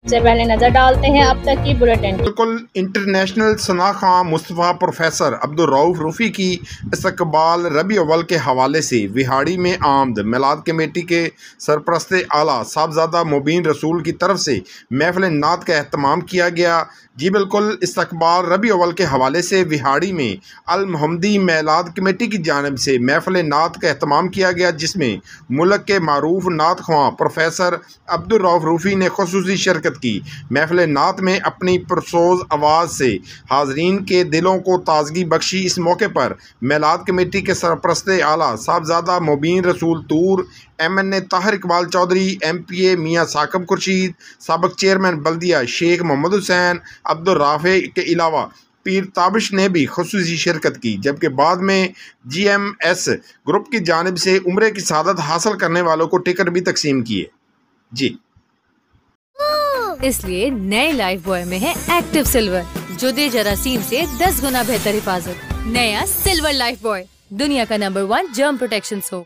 से पहले नजर डालते हैं अब तक की बुलेटिन। बिल्कुल इंटरनेशनल सना खां मुस्तफ़ा प्रोफेसर अब्दुल रऊफ रूफ़ी की इस्तकबाल रबी अव्वल के हवाले से विहाड़ी में आमद मिलाद कमेटी के सरपरस्त आला साहबजादा मुबीन रसूल की तरफ से महफिल नात का एहतमाम किया गया। जी बिल्कुल, इस्तकबाल रबी अव्वल के हवाले से विहाड़ी में अल मोहम्मदी मिलाद कमेटी की जानिब से महफिल नात का एहतमाम किया गया, जिसमें मुल्क के मारूफ नात ख्वां प्रोफेसर अब्दुल रऊफ रूफ़ी ने खुसूसी शिरकत की। महफिल नात में अपनी पुरसोज आवाज़ से हाजरीन के दिलों को ताजगी बख्शी। इस मौके पर मिलाद कमेटी के सरपरस्त आला साहबजादा मुबीन रसूल तूर, MNA ताहिर इकबाल चौधरी, MPA मियाँ साकिब खुर्शीद, साबिक चेयरमैन बल्दिया शेख मोहम्मद हुसैन अब्दुल राफे के अलावा पीर ताबिश ने भी खुसूसी शिरकत की। जबकि बाद में GMS ग्रुप की जानिब से उम्रे की सआदत हासिल करने वालों को टिकट भी तकसीम किए। जी, इसलिए नए लाइफ बॉय में है एक्टिव सिल्वर, जो दे जरासीम से 10 गुना बेहतर हिफाजत। नया सिल्वर लाइफ बॉय, दुनिया का नंबर 1 जर्म प्रोटेक्शन सोप।